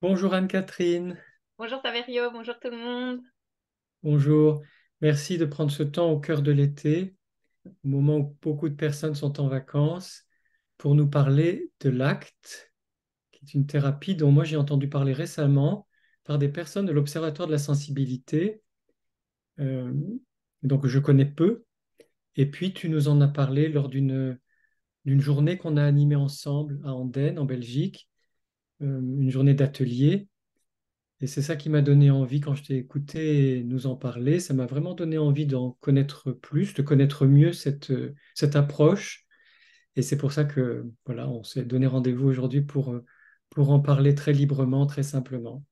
Bonjour Anne-Catherine, Bonjour Saverio, bonjour tout le monde. bonjour. Merci de prendre ce temps au cœur de l'été, au moment où beaucoup de personnes sont en vacances, pour nous parler de l'ACT, qui est une thérapie dont moi j'ai entendu parler récemment par des personnes de l'Observatoire de la sensibilité. Euh, donc je connais peu. Et puis tu nous en as parlé lors d'une journée qu'on a animée ensemble à Andenne, en Belgique, une journée d'atelier. Et c'est ça qui m'a donné envie, quand je t'ai écouté nous en parler, ça m'a vraiment donné envie d'en connaître plus, de connaître mieux cette approche. Et c'est pour ça que voilà, on s'est donné rendez-vous aujourd'hui pour en parler très librement, très simplement.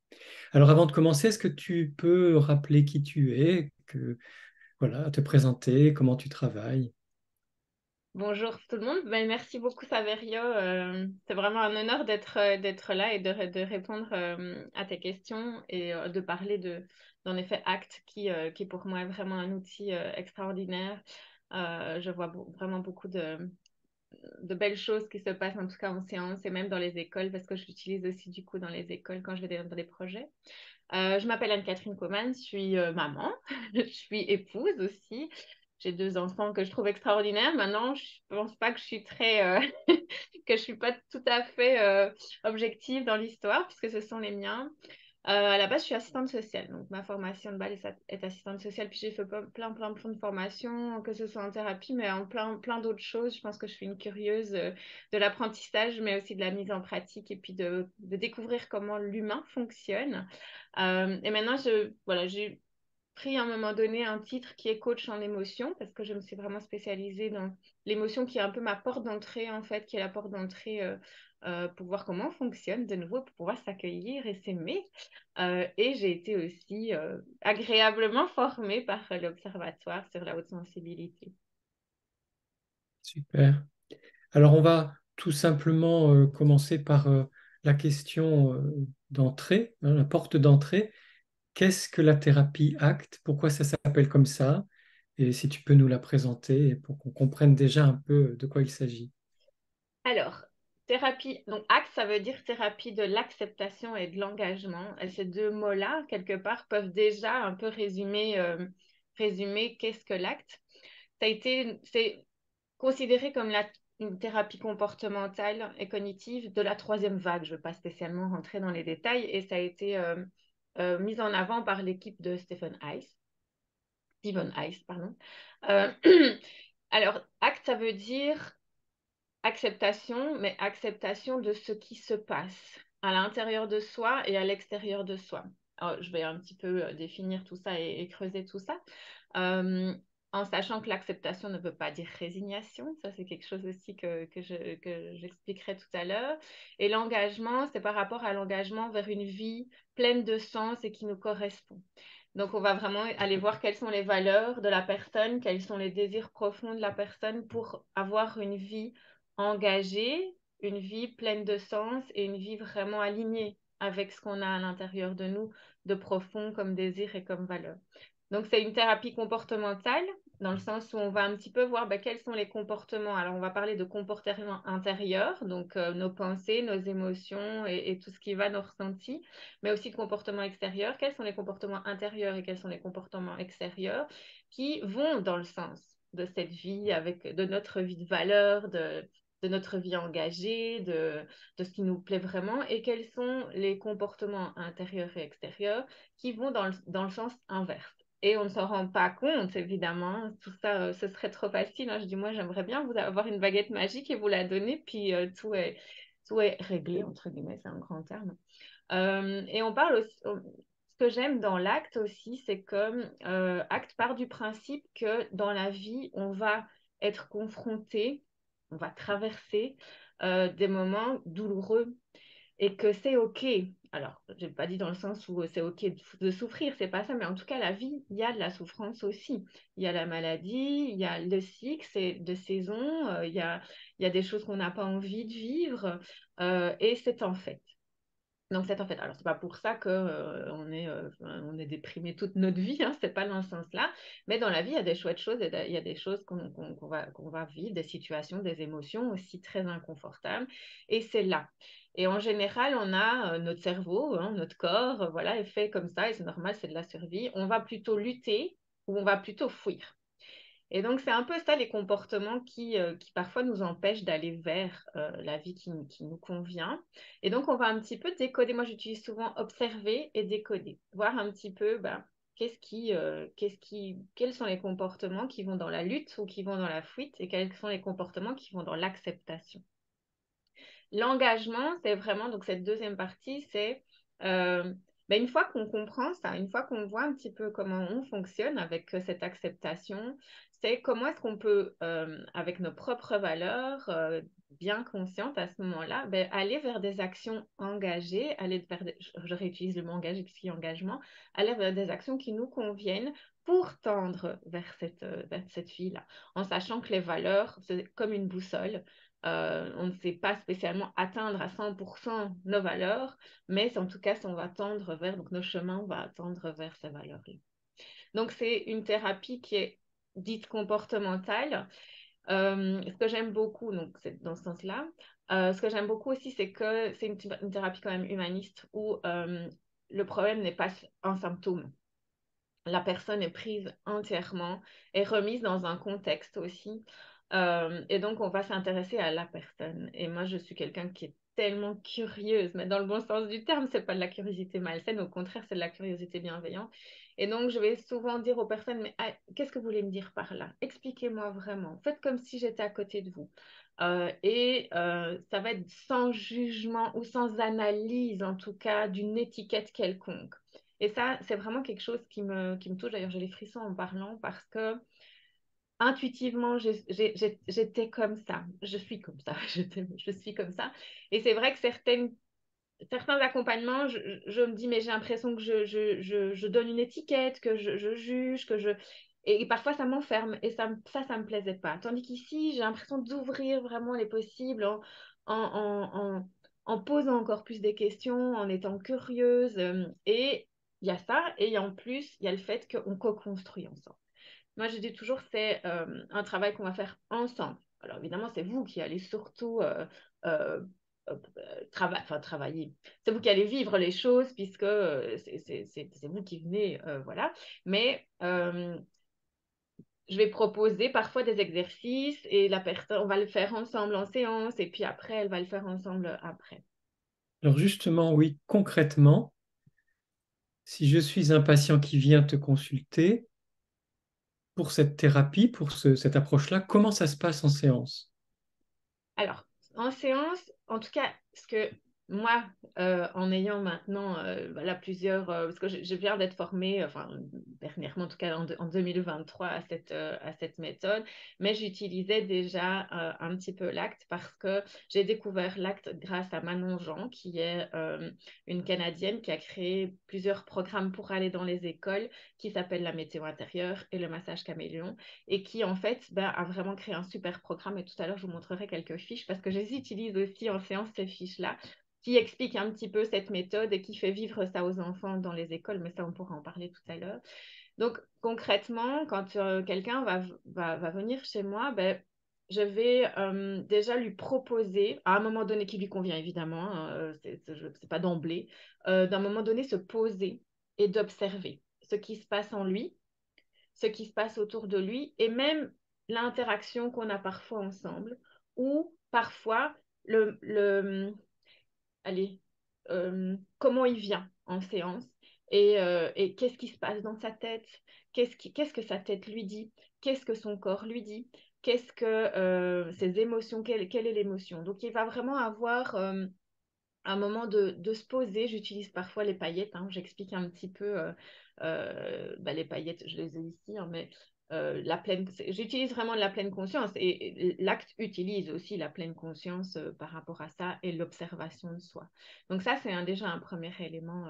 Alors avant de commencer, est-ce que tu peux rappeler qui tu es, voilà, te présenter, comment tu travailles? Bonjour tout le monde. Merci beaucoup Saverio. C'est vraiment un honneur d'être là et de répondre à tes questions et de parler d'en effet ACT qui pour moi est vraiment un outil extraordinaire. Je vois vraiment beaucoup de belles choses qui se passent en tout cas en séance et même dans les écoles parce que je l'utilise aussi du coup dans les écoles quand je vais dans des projets. Je m'appelle Anne-Catherine Coman, je suis maman, je suis épouse aussi. J'ai deux enfants que je trouve extraordinaires. Maintenant, je pense pas que je suis que je suis pas tout à fait objective dans l'histoire puisque ce sont les miens. À la base, je suis assistante sociale. Donc, ma formation de base est assistante sociale. Puis, j'ai fait plein de formations, que ce soit en thérapie, mais en plein d'autres choses. Je pense que je suis une curieuse de l'apprentissage, mais aussi de la mise en pratique et puis de découvrir comment l'humain fonctionne. Et maintenant, voilà, j'ai pris à un moment donné un titre qui est coach en émotion parce que je me suis vraiment spécialisée dans l'émotion qui est un peu ma porte d'entrée en fait, qui est la porte d'entrée pour voir comment on fonctionne de nouveau, pour pouvoir s'accueillir et s'aimer. Et j'ai été aussi agréablement formée par l'Observatoire sur la haute sensibilité. Super. Alors on va tout simplement commencer par la question d'entrée, hein, la porte d'entrée. Qu'est-ce que la thérapie ACT? Pourquoi ça s'appelle comme ça? Et si tu peux nous la présenter pour qu'on comprenne déjà un peu de quoi il s'agit. Alors, thérapie, donc ACT, ça veut dire thérapie de l'acceptation et de l'engagement. Et ces deux mots-là, quelque part, peuvent déjà un peu résumer qu'est-ce que l'acte. C'est considéré comme une thérapie comportementale et cognitive de la troisième vague. Je ne veux pas spécialement rentrer dans les détails. Et ça a été mis en avant par l'équipe de Stephen Ice, pardon. Euh, alors, acte, ça veut dire acceptation, mais acceptation de ce qui se passe à l'intérieur de soi et à l'extérieur de soi. Alors, je vais un petit peu définir tout ça et creuser tout ça. Euh, En sachant que l'acceptation ne veut pas dire résignation, ça c'est quelque chose aussi que j'expliquerai tout à l'heure. Et l'engagement, c'est par rapport à l'engagement vers une vie pleine de sens et qui nous correspond. Donc, on va vraiment aller voir quelles sont les valeurs de la personne, quels sont les désirs profonds de la personne pour avoir une vie engagée, une vie pleine de sens et une vie vraiment alignée avec ce qu'on a à l'intérieur de nous, de profond comme désir et comme valeur. Donc, c'est une thérapie comportementale, dans le sens où on va un petit peu voir quels sont les comportements. Alors, on va parler de comportements intérieurs, donc nos pensées, nos émotions et tout ce qui va, nos ressentis, mais aussi de comportements extérieurs. Quels sont les comportements intérieurs et quels sont les comportements extérieurs qui vont dans le sens de cette vie, de notre vie de valeur, de notre vie engagée, de ce qui nous plaît vraiment, et quels sont les comportements intérieurs et extérieurs qui vont dans le sens inverse. Et on ne s'en rend pas compte, évidemment. Tout ça, ce serait trop facile, hein. Je dis, moi, j'aimerais bien vous avoir une baguette magique et vous la donner, puis tout est réglé, entre guillemets, c'est un grand terme. Et on parle aussi, ce que j'aime dans l'acte aussi, c'est que acte part du principe que dans la vie, on va être confronté, on va traverser des moments douloureux et que c'est OK. Alors, je n'ai pas dit dans le sens où c'est OK de souffrir, c'est pas ça, mais en tout cas, la vie, il y a de la souffrance aussi. Il y a la maladie, il y a le cycle, c'est de saison, il y a des choses qu'on n'a pas envie de vivre, et c'est en fait. Donc, c'est en fait, alors c'est pas pour ça que on est déprimé toute notre vie, hein, c'est pas dans ce sens-là. Mais dans la vie, il y a des chouettes choses, et il y a des choses qu'on va vivre, des situations, des émotions aussi très inconfortables. Et c'est là. Et en général, on a notre cerveau, hein, notre corps, voilà, est fait comme ça, et c'est normal, c'est de la survie. On va plutôt lutter ou on va plutôt fuir. Et donc, c'est un peu ça les comportements qui parfois nous empêchent d'aller vers la vie qui nous convient. Et donc, on va un petit peu décoder. Moi, j'utilise souvent observer et décoder. Voir un petit peu ben, quels sont les comportements qui vont dans la lutte ou qui vont dans la fuite et quels sont les comportements qui vont dans l'acceptation. L'engagement, c'est vraiment, donc cette deuxième partie, c'est ben, une fois qu'on comprend ça, une fois qu'on voit un petit peu comment on fonctionne avec cette acceptation, c'est comment est-ce qu'on peut, avec nos propres valeurs, bien conscientes à ce moment-là, ben, aller vers des actions engagées, je réutilise le mot engagé puisqu'il y a engagement, aller vers des actions qui nous conviennent pour tendre vers cette vie-là, en sachant que les valeurs, c'est comme une boussole. On ne sait pas spécialement atteindre à 100% nos valeurs, mais en tout cas, si on va tendre vers, donc nos chemins, on va tendre vers ces valeurs-là. Donc, c'est une thérapie qui est dite comportementale. Ce que j'aime beaucoup, donc c'est dans ce sens-là, ce que j'aime beaucoup aussi, c'est que c'est une thérapie quand même humaniste où le problème n'est pas un symptôme. La personne est prise entièrement et remise dans un contexte aussi. Et donc, on va s'intéresser à la personne. Et moi, je suis quelqu'un qui est tellement curieuse, mais dans le bon sens du terme, c'est pas de la curiosité malsaine, au contraire, c'est de la curiosité bienveillante. Et donc, je vais souvent dire aux personnes, mais ah, qu'est-ce que vous voulez me dire par là? Expliquez-moi vraiment. Faites comme si j'étais à côté de vous. Ça va être sans jugement ou sans analyse, en tout cas, d'une étiquette quelconque. Et ça, c'est vraiment quelque chose qui me touche. D'ailleurs, j'ai les frissons en parlant parce que intuitivement, j'étais comme ça. Je suis comme ça. Je suis comme ça. Et c'est vrai que certains accompagnements, je me dis, mais j'ai l'impression que je donne une étiquette, que je juge, que je... Et parfois, ça m'enferme. Et ça me plaisait pas. Tandis qu'ici, j'ai l'impression d'ouvrir vraiment les possibles en posant encore plus des questions, en étant curieuse. Et il y a ça. Et en plus, il y a le fait qu'on co-construit ensemble. Moi, je dis toujours, c'est un travail qu'on va faire ensemble. Alors, évidemment, c'est vous qui allez surtout euh, travailler. C'est vous qui allez vivre les choses puisque c'est vous qui venez, voilà. Mais je vais proposer parfois des exercices et la personne, on va le faire ensemble en séance et puis après, elle va le faire ensemble après. Alors justement, oui, concrètement, si je suis un patient qui vient te consulter pour cette thérapie, pour cette approche-là, comment ça se passe en séance? Alors, en séance, en tout cas, ce que moi, en ayant maintenant voilà, parce que je viens d'être formée, enfin, dernièrement, en tout cas en 2023, à cette méthode, mais j'utilisais déjà un petit peu l'acte parce que j'ai découvert l'acte grâce à Manon Jean, qui est une Canadienne qui a créé plusieurs programmes pour aller dans les écoles, qui s'appellent la météo intérieure et le massage caméléon et qui en fait ben, a vraiment créé un super programme. Et tout à l'heure, je vous montrerai quelques fiches parce que je les utilise aussi en séance, ces fiches-là, qui expliquent un petit peu cette méthode et qui fait vivre ça aux enfants dans les écoles. Mais ça, on pourra en parler tout à l'heure. Donc concrètement, quand quelqu'un va venir chez moi, ben, je vais déjà lui proposer, à un moment donné qui lui convient évidemment, hein, c'est pas d'emblée, d'un moment donné se poser et d'observer ce qui se passe en lui, ce qui se passe autour de lui et même l'interaction qu'on a parfois ensemble ou parfois allez, comment il vient en séance et qu'est-ce qui se passe dans sa tête, qu'est-ce que sa tête lui dit, qu'est-ce que son corps lui dit, qu'est-ce que ses émotions, quelle est l'émotion. Donc il va vraiment avoir un moment de se poser. J'utilise parfois les paillettes, hein, j'explique un petit peu bah, les paillettes, je les ai ici, hein, mais j'utilise vraiment la pleine conscience et l'acte utilise aussi la pleine conscience par rapport à ça et l'observation de soi. Donc ça, c'est déjà un premier élément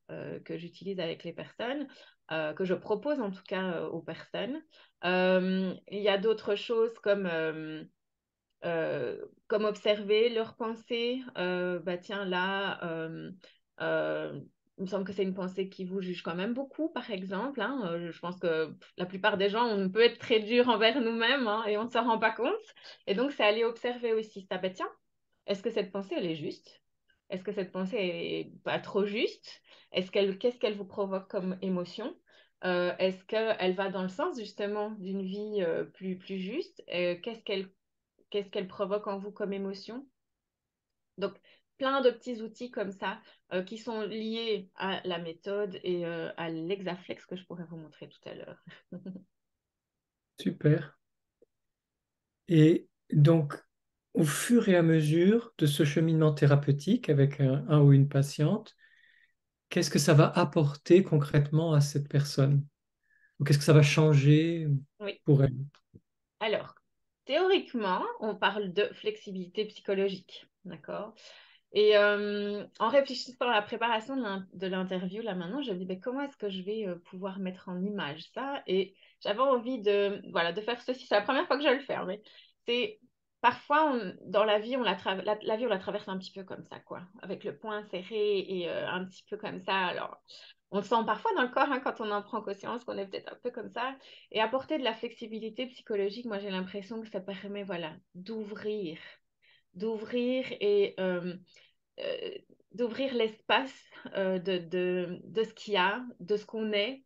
que j'utilise avec les personnes, que je propose en tout cas aux personnes. Il y a d'autres choses comme observer leurs pensées. Bah tiens, là, Il me semble que c'est une pensée qui vous juge quand même beaucoup, par exemple, hein. Je pense que la plupart des gens, on peut être très dur envers nous-mêmes, hein, et on ne s'en rend pas compte. Et donc, c'est aller observer aussi ça. Ben, tiens, est-ce que cette pensée, elle est juste? Est-ce que cette pensée est pas trop juste? Qu'est-ce qu'elle vous provoque comme émotion? Est-ce qu'elle va dans le sens justement d'une vie plus juste? Qu'est-ce qu'elle provoque en vous comme émotion? Donc, plein de petits outils comme ça qui sont liés à la méthode et à l'Hexaflex que je pourrais vous montrer tout à l'heure. Super. Et donc, au fur et à mesure de ce cheminement thérapeutique avec un ou une patiente, qu'est-ce que ça va apporter concrètement à cette personne? Ou qu'est-ce que ça va changer Oui. pour elle? Alors, théoriquement, on parle de flexibilité psychologique, d'accord? Et en réfléchissant à la préparation de l'interview, là maintenant, je me dis, ben, comment est-ce que je vais pouvoir mettre en image ça? Et j'avais envie voilà, de faire ceci. C'est la première fois que je le fais, hein, mais c'est parfois dans la vie, la vie, on la traverse un petit peu comme ça, quoi, avec le poing serré et un petit peu comme ça. Alors, on le sent parfois dans le corps hein, quand on en prend conscience, qu'on est peut-être un peu comme ça. Et apporter de la flexibilité psychologique, moi, j'ai l'impression que ça permet, voilà, d'ouvrir et euh, d'ouvrir l'espace de ce qu'il y a, de ce qu'on est,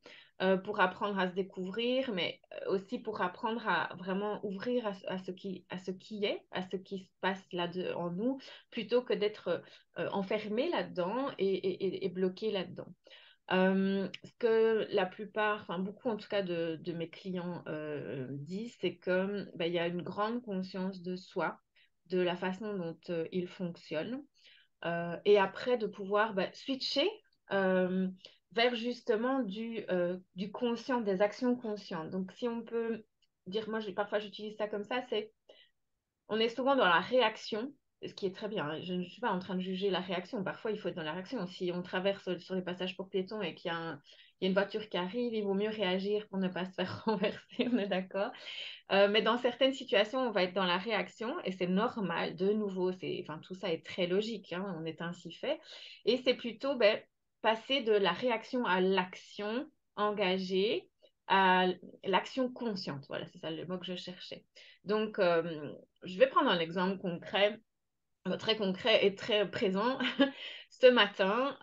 pour apprendre à se découvrir, mais aussi pour apprendre à vraiment ouvrir à ce qui est, à ce qui se passe là en nous, plutôt que d'être enfermé là-dedans et bloqué là-dedans. Ce que la plupart, enfin beaucoup en tout cas de mes clients disent, c'est que ben, il y a une grande conscience de soi, de la façon dont ils fonctionnent et après de pouvoir bah, switcher euh, vers justement du conscient, des actions conscientes. Donc, si on peut dire, moi, parfois j'utilise ça comme ça, on est souvent dans la réaction, ce qui est très bien, hein. Je ne suis pas en train de juger la réaction. Parfois, il faut être dans la réaction. Si on traverse sur les passages pour piétons et qu'il y a une voiture qui arrive, il vaut mieux réagir pour ne pas se faire renverser, on est d'accord. Mais dans certaines situations, on va être dans la réaction et c'est normal. De nouveau, enfin, tout ça est très logique, hein, on est ainsi fait. Et c'est plutôt ben, passer de la réaction à l'action engagée, à l'action consciente. Voilà, c'est ça le mot que je cherchais. Donc, je vais prendre un exemple concret très concret et très présent ce matin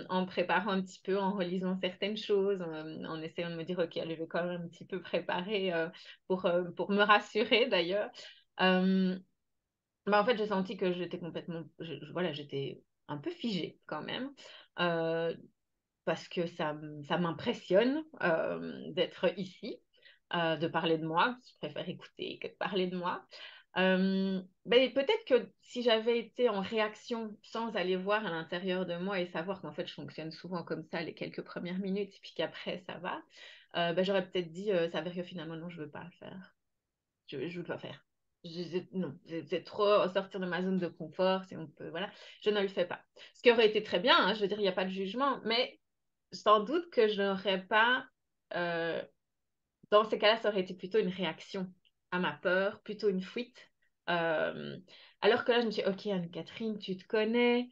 en préparant un petit peu, en relisant certaines choses, en essayant de me dire, OK, allez, je vais quand même un petit peu préparer pour me rassurer d'ailleurs. Euh, en fait, j'ai senti que j'étais complètement, voilà, j'étais un peu figée quand même. euh, Parce que ça m'impressionne d'être ici, de parler de moi. Je préfère écouter que de parler de moi. Ben, peut-être que si j'avais été en réaction sans aller voir à l'intérieur de moi et savoir qu'en fait je fonctionne souvent comme ça les quelques premières minutes et puis qu'après ça va, ben, j'aurais peut-être dit ça veut dire que finalement non, je veux pas le faire. Je veux pas faire. Non, c'est trop sortir de ma zone de confort, si on peut, voilà, je ne le fais pas. Ce qui aurait été très bien, hein, je veux dire, il n'y a pas de jugement, mais sans doute que je n'aurais pas, euh, dans ces cas-là, ça aurait été plutôt une réaction à ma peur, plutôt une fuite. Euh, alors que là, je me suis dit, ok, Anne-Catherine, tu te connais,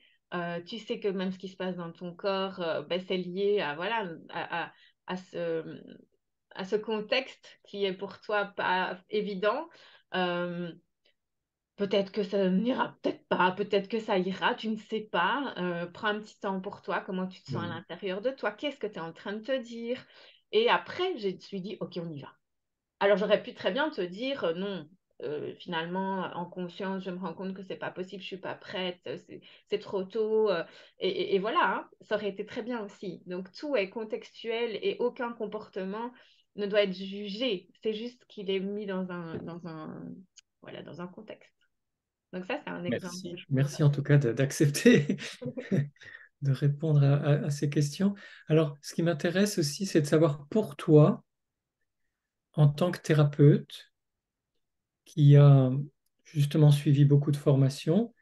tu sais que même ce qui se passe dans ton corps, ben, c'est lié à, voilà, à ce contexte qui est pour toi pas évident. Euh, Peut-être que ça n'ira peut-être pas, peut-être que ça ira, tu ne sais pas. Prends un petit temps pour toi, comment tu te sens à Oui. l'intérieur de toi, qu'est-ce que tu es en train de te dire. Et après, je me suis dit, ok, on y va. Alors j'aurais pu très bien te dire, non, finalement, en conscience, je me rends compte que c'est pas possible, je suis pas prête, c'est trop tôt. Et voilà, hein, ça aurait été très bien aussi. Donc tout est contextuel et aucun comportement ne doit être jugé. C'est juste qu'il est mis voilà, dans un contexte. Donc ça, c'est un exemple que Merci. je pourrais Merci en donner. tout cas d'accepter de répondre à ces questions. Alors, ce qui m'intéresse aussi, c'est de savoir pour toi, en tant que thérapeute, qui a justement suivi beaucoup de formations,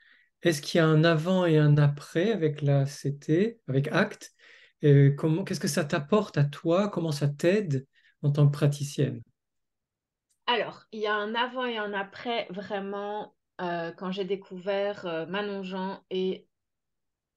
est-ce qu'il y a un avant et un après avec la CT, avec ACT? Qu'est-ce que ça t'apporte à toi? Comment ça t'aide en tant que praticienne? Alors, il y a un avant et un après, vraiment, quand j'ai découvert Manon Jean et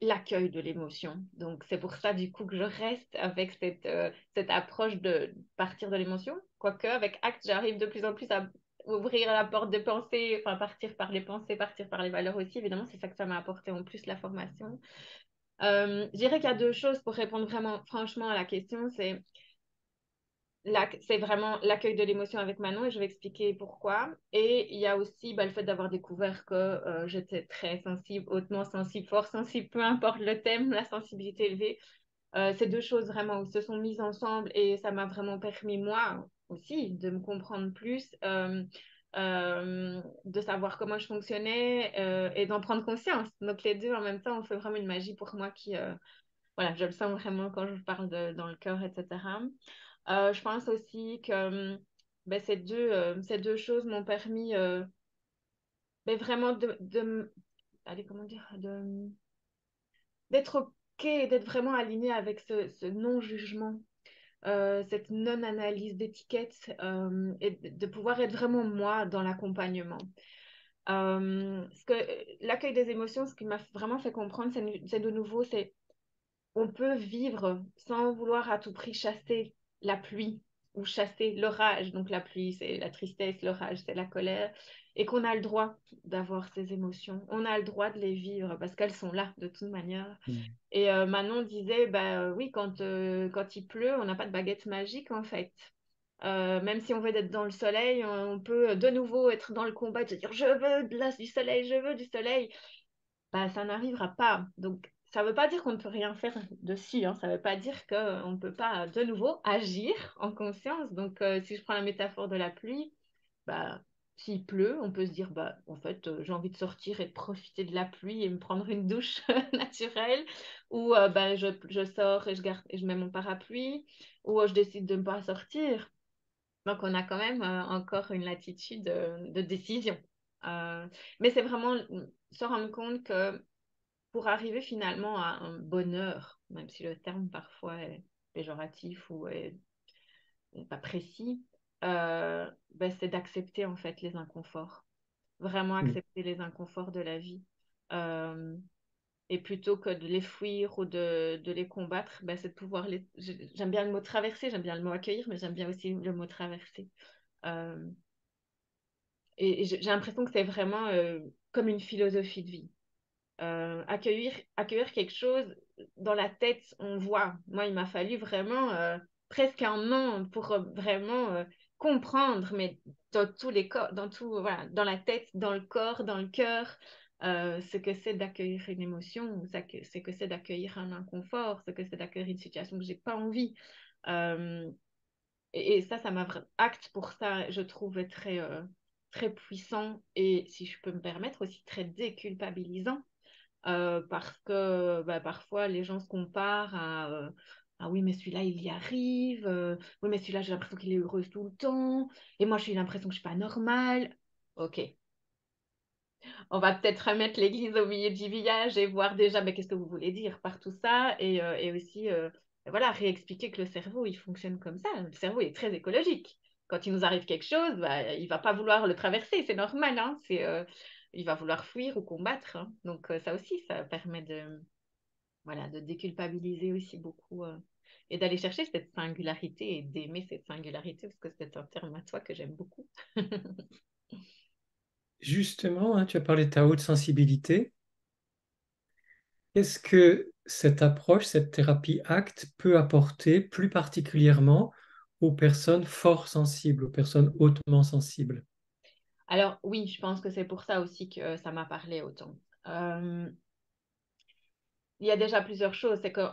l'accueil de l'émotion. Donc, c'est pour ça, du coup, que je reste avec cette approche de partir de l'émotion. Quoique, avec ACT, j'arrive de plus en plus à ouvrir la porte des pensées, enfin, partir par les pensées, partir par les valeurs aussi. Évidemment, c'est ça que ça m'a apporté en plus, la formation. Je dirais qu'il y a deux choses pour répondre vraiment franchement à la question. C'est vraiment l'accueil de l'émotion avec Manon et je vais expliquer pourquoi. Et il y a aussi le fait d'avoir découvert que j'étais très sensible, hautement sensible, fort sensible, peu importe le thème, la sensibilité élevée. Ces deux choses vraiment se sont mises ensemble et ça m'a vraiment permis, moi aussi, de me comprendre plus, de savoir comment je fonctionnais et d'en prendre conscience. Donc les deux en même temps, on fait vraiment une magie pour moi qui, voilà, je le sens vraiment quand je parle dans le cœur, etc. Je pense aussi que ces deux choses m'ont permis vraiment allez, comment dire, d'être OK, d'être vraiment alignée avec ce non-jugement, cette non-analyse d'étiquette et de pouvoir être vraiment moi dans l'accompagnement. L'accueil des émotions, ce qui m'a vraiment fait comprendre, c'est de nouveau, c'est on peut vivre sans vouloir à tout prix chasser la pluie ou chasser l'orage. Donc la pluie, c'est la tristesse, l'orage, c'est la colère. Et qu'on a le droit d'avoir ces émotions. On a le droit de les vivre parce qu'elles sont là de toute manière. Mm. Et Manon disait, oui, quand il pleut, on n'a pas de baguette magique en fait. Même si on veut être dans le soleil, on peut de nouveau être dans le combat et se dire je veux du soleil, je veux du soleil, ça n'arrivera pas. Donc, ça ne veut pas dire qu'on ne peut rien faire dessus, hein. Ça ne veut pas dire qu'on ne peut pas de nouveau agir en conscience. Donc, si je prends la métaphore de la pluie, bah, s'il pleut, on peut se dire, en fait, j'ai envie de sortir et de profiter de la pluie et me prendre une douche naturelle. Ou je sors et et je mets mon parapluie. Ou je décide de ne pas sortir. Donc, on a quand même encore une latitude de décision. Mais c'est vraiment se rendre compte que pour arriver finalement à un bonheur, même si le terme parfois est péjoratif ou est pas précis, c'est d'accepter en fait les inconforts, vraiment Mm. accepter les inconforts de la vie. Euh, et plutôt que de les fuir ou de les combattre, c'est de pouvoir les... J'aime bien le mot traverser, j'aime bien le mot accueillir, mais j'aime bien aussi le mot traverser. Euh, et j'ai l'impression que c'est vraiment comme une philosophie de vie. Accueillir quelque chose dans la tête, on voit. Moi, il m'a fallu vraiment presque un an pour vraiment comprendre, mais dans tous les corps, dans tout, voilà, dans la tête, dans le corps, dans le cœur, ce que c'est d'accueillir une émotion, ce que c'est d'accueillir un inconfort, ce que c'est d'accueillir une situation que j'ai pas envie. Euh, et ça, acte pour ça, je trouve, est très puissant et, si je peux me permettre, aussi très déculpabilisant parce que parfois les gens se comparent à ah oui mais celui-là il y arrive, oui mais celui-là j'ai l'impression qu'il est heureux tout le temps et moi j'ai l'impression que je suis pas normale. Ok, on va peut-être remettre l'église au milieu du village et voir déjà qu'est-ce que vous voulez dire par tout ça et aussi voilà, réexpliquer que le cerveau il fonctionne comme ça. Le cerveau est très écologique. Quand il nous arrive quelque chose, il va pas vouloir le traverser, c'est normal, hein, il va vouloir fuir ou combattre, hein. Donc ça aussi, ça permet voilà, de déculpabiliser aussi beaucoup et d'aller chercher cette singularité et d'aimer cette singularité parce que c'est un terme à toi que j'aime beaucoup. Justement, hein, tu as parlé de ta haute sensibilité. Qu'est-ce que cette approche, cette thérapie ACT peut apporter plus particulièrement aux personnes fort sensibles, aux personnes hautement sensibles? Alors oui, je pense que c'est pour ça aussi que ça m'a parlé autant. Euh, il y a déjà plusieurs choses. C'est que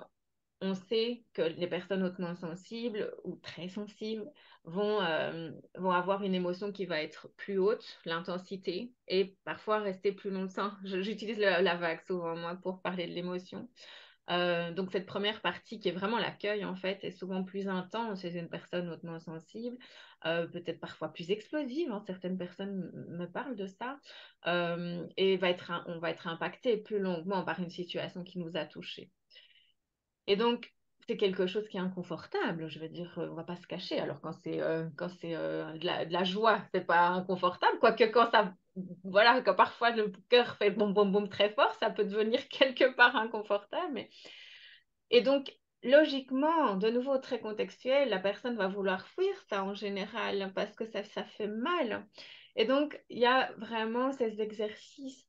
on sait que les personnes hautement sensibles ou très sensibles vont avoir une émotion qui va être plus haute, l'intensité, et parfois rester plus longtemps. J'utilise la vague souvent, moi, pour parler de l'émotion. Donc cette première partie qui est vraiment l'accueil en fait est souvent plus intense chez une personne hautement sensible, peut-être parfois plus explosive, hein. Certaines personnes me parlent de ça et on va être impacté plus longuement par une situation qui nous a touchés. Et donc c'est quelque chose qui est inconfortable, je veux dire, on va pas se cacher. Alors quand c'est de la joie, c'est pas inconfortable, quoique quand ça voilà, quand parfois le cœur fait boum, boum, boum très fort, ça peut devenir quelque part inconfortable. Et donc, logiquement, de nouveau très contextuel, la personne va vouloir fuir ça en général parce que ça fait mal. Et donc, il y a vraiment ces exercices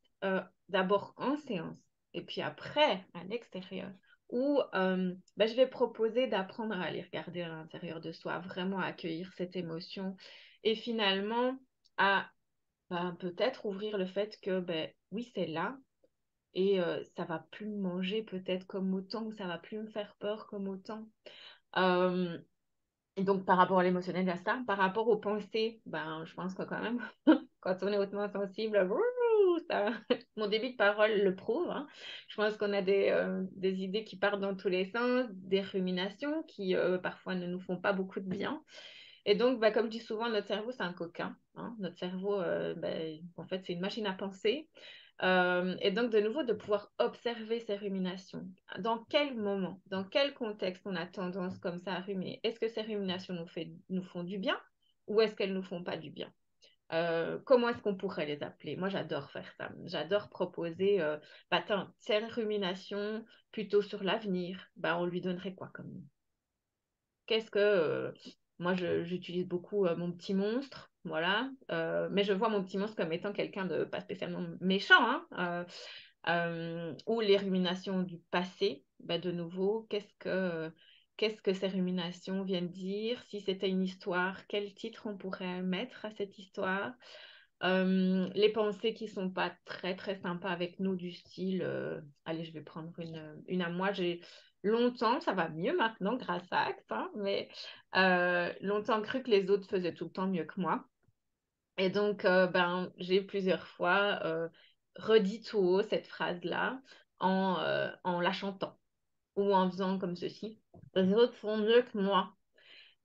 d'abord en séance et puis après à l'extérieur où ben, je vais proposer d'apprendre à aller regarder à l'intérieur de soi, vraiment à accueillir cette émotion et finalement à ben, peut-être ouvrir le fait que ben, oui, c'est là, et ça va plus me manger peut-être comme autant, ou ça va plus me faire peur comme autant. Euh, et donc, par rapport à l'émotionnel, il y a ça. Par rapport aux pensées, ben, je pense que quand même, quand on est hautement sensible, ça, mon débit de parole le prouve, hein. Je pense qu'on a des idées qui partent dans tous les sens, des ruminations qui parfois ne nous font pas beaucoup de bien. Et donc, bah, comme je dis souvent, notre cerveau, c'est un coquin, hein. Notre cerveau, en fait, c'est une machine à penser. Et donc, de nouveau, de pouvoir observer ces ruminations. Dans quel moment, dans quel contexte on a tendance comme ça à ruminer? Est-ce que ces ruminations nous font du bien ou est-ce qu'elles nous font pas du bien? Comment est-ce qu'on pourrait les appeler? Moi, j'adore faire ça. J'adore proposer, bah, attends, ces ruminations plutôt sur l'avenir, bah, on lui donnerait quoi comme nom? Qu'est-ce que moi j'utilise beaucoup mon petit monstre, voilà. Mais je vois mon petit monstre comme étant quelqu'un de pas spécialement méchant, hein. Ou les ruminations du passé, bah, de nouveau, qu'est-ce que ces ruminations viennent dire? Si c'était une histoire, quel titre on pourrait mettre à cette histoire? Les pensées qui sont pas très très sympas avec nous, du style allez, je vais prendre une à moi. J'ai longtemps, ça va mieux maintenant grâce à Act, hein, mais longtemps cru que les autres faisaient tout le temps mieux que moi. Et donc, ben, j'ai plusieurs fois redit tout haut cette phrase-là en la chantant ou en faisant comme ceci. Les autres font mieux que moi.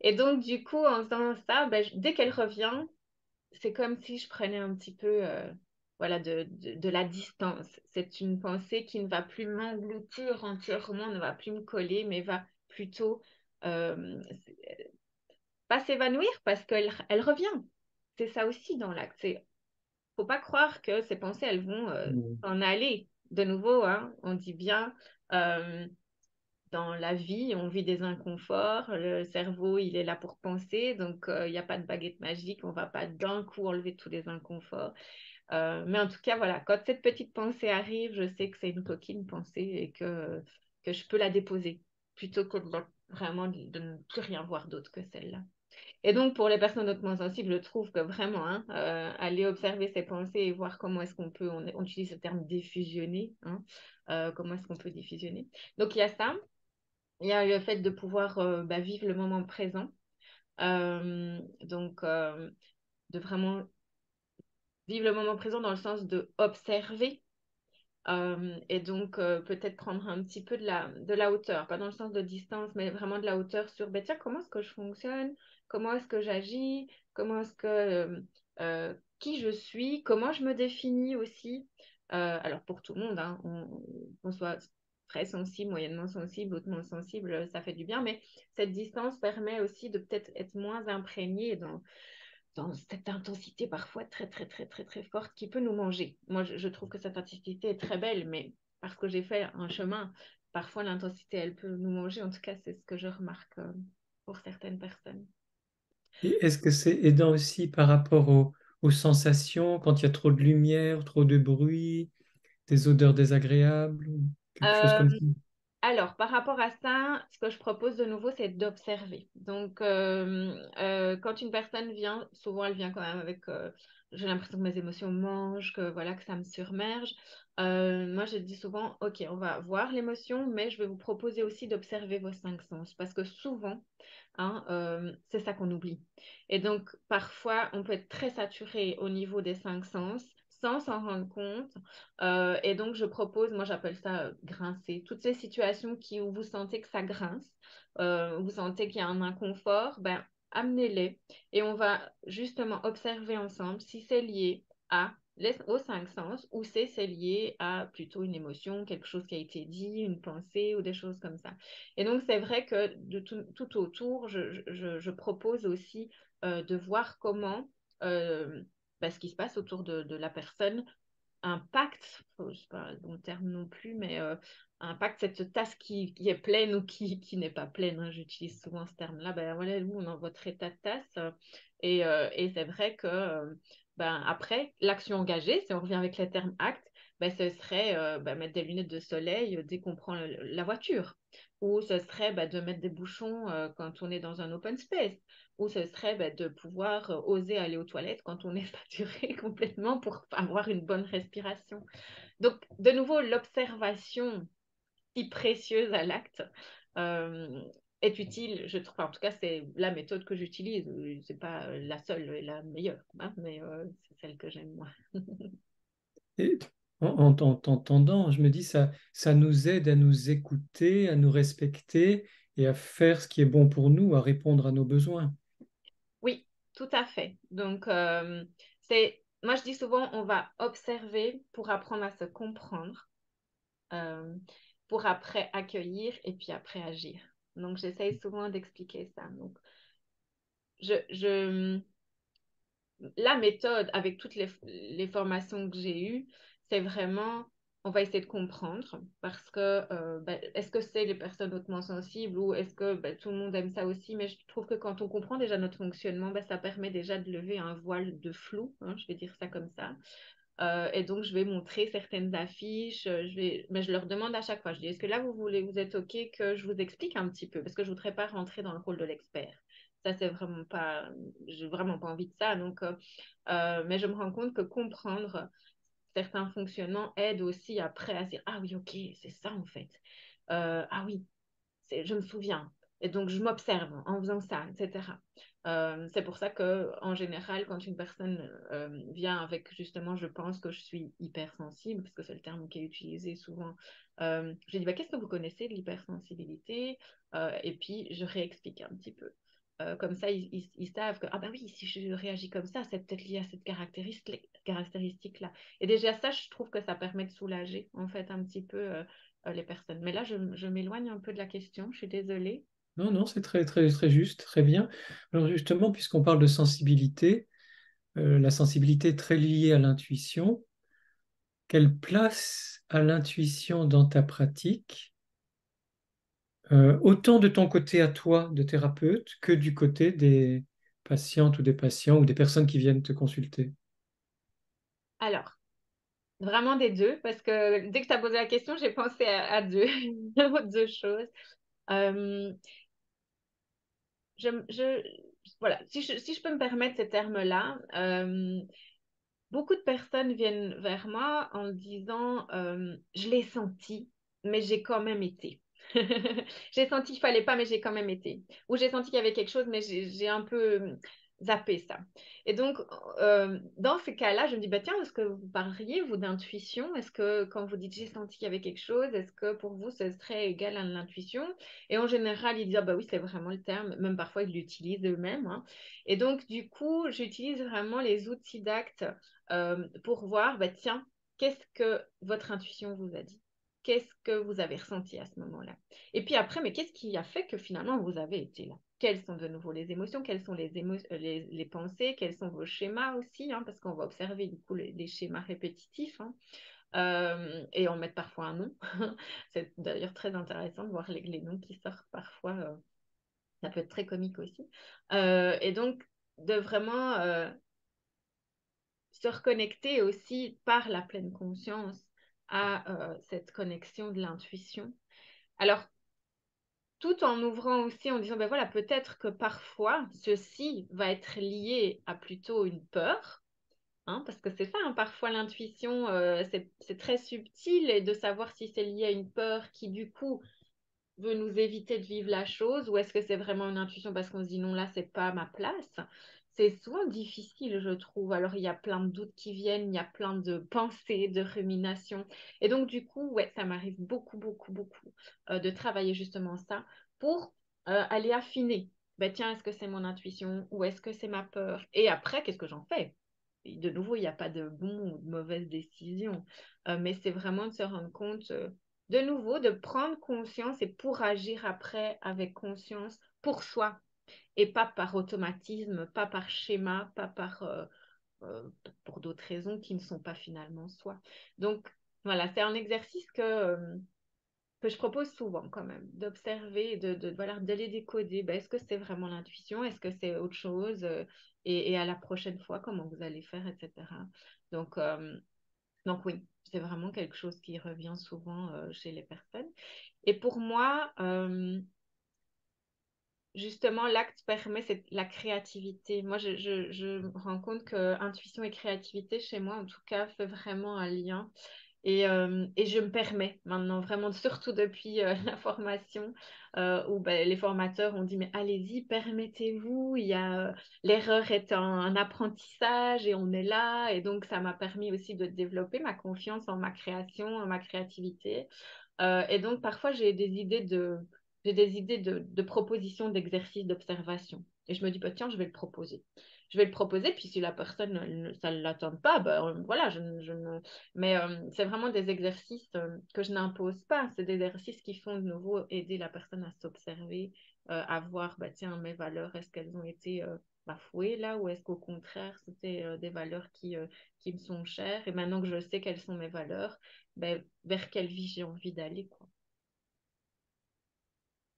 Et donc, du coup, en faisant ça, ben, dès qu'elle revient, c'est comme si je prenais un petit peu voilà, de la distance. C'est une pensée qui ne va plus m'engloutir entièrement, ne va plus me coller, mais va plutôt euh, pas s'évanouir parce elle revient. C'est ça aussi dans l'acte. Il ne faut pas croire que ces pensées, elles vont Mm. s'en aller. De nouveau, hein, on dit bien, euh, dans la vie, on vit des inconforts, le cerveau, il est là pour penser, donc il n'y a pas de baguette magique, on ne va pas d'un coup enlever tous les inconforts. Mais en tout cas, voilà, quand cette petite pensée arrive, je sais que c'est une coquine pensée et que je peux la déposer plutôt que vraiment de ne plus rien voir d'autre que celle-là. Et donc, pour les personnes hautement sensibles, je trouve que vraiment, hein, aller observer ses pensées et voir comment est-ce qu'on peut, on utilise le terme diffusionner, hein, comment est-ce qu'on peut diffusionner. Donc, il y a ça. Il y a le fait de pouvoir bah, vivre le moment présent. Donc, de vraiment vivre le moment présent dans le sens de observer et donc peut-être prendre un petit peu de la hauteur, pas dans le sens de distance, mais vraiment de la hauteur sur, ben, tiens, comment est-ce que je fonctionne, comment est-ce que j'agis, comment est-ce que, qui je suis, comment je me définis aussi. Alors pour tout le monde, hein, qu'on soit très sensible, moyennement sensible, hautement sensible, ça fait du bien, mais cette distance permet aussi de peut-être être moins imprégné dans cette intensité parfois très, très, très, très, très forte qui peut nous manger. Moi, je trouve que cette intensité est très belle, mais parce que j'ai fait un chemin, parfois l'intensité, elle peut nous manger. En tout cas, c'est ce que je remarque pour certaines personnes. Et est-ce que c'est aidant aussi par rapport aux sensations, quand il y a trop de lumière, trop de bruit, des odeurs désagréables, ou quelque chose Euh, comme ça? Alors, par rapport à ça, ce que je propose de nouveau, c'est d'observer. Donc, quand une personne vient, souvent elle vient quand même avec, j'ai l'impression que mes émotions mangent, que voilà, que ça me surmerge. Moi, je dis souvent, ok, on va voir l'émotion, mais je vais vous proposer aussi d'observer vos cinq sens, parce que souvent, hein, c'est ça qu'on oublie. Et donc, parfois, on peut être très saturé au niveau des cinq sens sans s'en rendre compte. Et donc, je propose, moi j'appelle ça grincer. Toutes ces situations où vous sentez que ça grince, vous sentez qu'il y a un inconfort, ben, amenez-les et on va justement observer ensemble si c'est lié aux cinq sens ou si c'est lié à plutôt une émotion, quelque chose qui a été dit, une pensée ou des choses comme ça. Et donc, c'est vrai que de tout autour, je propose aussi de voir comment. ce qui se passe autour de la personne impacte, je ne sais pas le bon terme non plus, mais impacte cette tasse qui est pleine ou qui n'est pas pleine, hein, j'utilise souvent ce terme-là. Ben voilà, vous, on a votre état de tasse. Et c'est vrai que ben, après, l'action engagée, si on revient avec le terme acte, ben, ce serait ben, mettre des lunettes de soleil dès qu'on prend la voiture. Ou ce serait ben, de mettre des bouchons quand on est dans un open space. Ou ce serait ben, de pouvoir oser aller aux toilettes quand on est saturé complètement pour avoir une bonne respiration. Donc, de nouveau, l'observation si précieuse à l'acte euh, est utile, je trouve. Enfin, en tout cas, c'est la méthode que j'utilise. C'est pas la seule et la meilleure, hein, mais c'est celle que j'aime moi. Et en t'entendant, je me dis ça nous aide à nous écouter, à nous respecter et à faire ce qui est bon pour nous, à répondre à nos besoins. Oui, tout à fait. Donc, moi je dis souvent, on va observer pour apprendre à se comprendre, euh, pour après accueillir et puis après agir. Donc, j'essaye souvent d'expliquer ça. Donc, je, la méthode, avec toutes les formations que j'ai eues, c'est vraiment, on va essayer de comprendre parce que ben, est-ce que c'est les personnes hautement sensibles ou est-ce que ben, tout le monde aime ça aussi? Mais je trouve que quand on comprend déjà notre fonctionnement, ben, ça permet déjà de lever un voile de flou, hein, je vais dire ça comme ça. Et donc, je vais montrer certaines affiches. Mais je leur demande à chaque fois, je dis, est-ce que là, vous êtes OK que je vous explique un petit peu? Parce que je ne voudrais pas rentrer dans le rôle de l'expert. Ça, c'est vraiment pas, j'ai vraiment pas envie de ça. Donc, mais je me rends compte que comprendre certains fonctionnements aide aussi après à se dire, ah oui, OK, c'est ça en fait. Ah oui, je me souviens. Et donc, je m'observe en faisant ça, etc. C'est pour ça que, en général, quand une personne vient avec justement, je pense que je suis hypersensible, parce que c'est le terme qui est utilisé souvent, je dis, bah, qu'est-ce que vous connaissez de l'hypersensibilité? Et puis, je réexplique un petit peu. Comme ça, ils savent que, ah bah oui, si je réagis comme ça, c'est peut-être lié à cette caractéristique-là. Et déjà, ça, je trouve que ça permet de soulager, en fait, un petit peu les personnes. Mais là, je m'éloigne un peu de la question, je suis désolée. Non, non, c'est très, très, très juste, très bien. Alors justement, puisqu'on parle de sensibilité, la sensibilité est très liée à l'intuition. Quelle place a l'intuition dans ta pratique, autant de ton côté à toi de thérapeute que du côté des patientes ou des patients ou des personnes qui viennent te consulter? Alors, vraiment des deux, parce que dès que tu as posé la question, j'ai pensé à deux, aux deux choses. Euh, je, voilà, si je peux me permettre ces termes-là, beaucoup de personnes viennent vers moi en disant je l'ai senti, mais j'ai quand même été. J'ai senti qu'il fallait pas, mais j'ai quand même été. Ou j'ai senti qu'il y avait quelque chose, mais j'ai un peu zappé ça. Et donc, dans ces cas-là, je me dis, bah, tiens, est-ce que vous parleriez, vous, d'intuition? Est-ce que quand vous dites j'ai senti qu'il y avait quelque chose, est-ce que pour vous, ce serait égal à l'intuition? Et en général, ils disent, ah, bah oui, c'est vraiment le terme. Même parfois, ils l'utilisent eux-mêmes, hein. Et donc, du coup, j'utilise vraiment les outils d'acte pour voir, bah, tiens, qu'est-ce que votre intuition vous a dit? Qu'est-ce que vous avez ressenti à ce moment-là? Et puis après, mais qu'est-ce qui a fait que finalement vous avez été là? Quelles sont de nouveau les émotions? Quelles sont les pensées? Quels sont vos schémas aussi, hein, parce qu'on va observer du coup les schémas répétitifs, hein, et en mettre parfois un nom. C'est d'ailleurs très intéressant de voir les noms qui sortent parfois. Ça peut être très comique aussi. Et donc, de vraiment se reconnecter aussi par la pleine conscience à cette connexion de l'intuition. Alors, tout en ouvrant aussi, en disant, ben voilà, peut-être que parfois, ceci va être lié à plutôt une peur, hein, parce que c'est ça, hein, parfois l'intuition, c'est très subtil, et de savoir si c'est lié à une peur qui, du coup, veut nous éviter de vivre la chose ou est-ce que c'est vraiment une intuition parce qu'on se dit non, là, c'est pas ma place? C'est souvent difficile, je trouve. Alors, il y a plein de doutes qui viennent, il y a plein de pensées, de ruminations. Et donc, du coup, ouais, ça m'arrive beaucoup, beaucoup, beaucoup de travailler justement ça pour aller affiner. Ben, tiens, est-ce que c'est mon intuition ou est-ce que c'est ma peur? Et après, qu'est-ce que j'en fais? Et de nouveau, il n'y a pas de bon ou de mauvaise décision, mais c'est vraiment de se rendre compte de nouveau, de prendre conscience et pour agir après avec conscience pour soi et pas par automatisme, pas par schéma, pas par pour d'autres raisons qui ne sont pas finalement soi. Donc, voilà, c'est un exercice que je propose souvent quand même, d'observer, voilà, de les décoder. Ben, est-ce que c'est vraiment l'intuition? Est-ce que c'est autre chose? Et à la prochaine fois, comment vous allez faire, etc. Donc, donc oui, c'est vraiment quelque chose qui revient souvent chez les personnes. Et pour moi, justement, l'acte permet c'est la créativité. Moi, je me rends compte que intuition et créativité, chez moi, en tout cas, fait vraiment un lien. Et je me permets maintenant, vraiment, surtout depuis la formation, où ben, les formateurs ont dit, mais allez-y, permettez-vous, l'erreur est un apprentissage et on est là. Et donc, ça m'a permis aussi de développer ma confiance en ma création, en ma créativité. Et donc, parfois, j'ai des idées de propositions, d'exercices, d'observation. Et je me dis, bah, tiens, je vais le proposer. Je vais le proposer, puis si la personne, ça ne l'attend pas, ben, voilà, mais c'est vraiment des exercices que je n'impose pas. C'est des exercices qui font de nouveau aider la personne à s'observer, à voir, bah, tiens, mes valeurs, est-ce qu'elles ont été bafouées là, ou est-ce qu'au contraire, c'était des valeurs qui me sont chères. Et maintenant que je sais quelles sont mes valeurs, ben, vers quelle vie j'ai envie d'aller, quoi.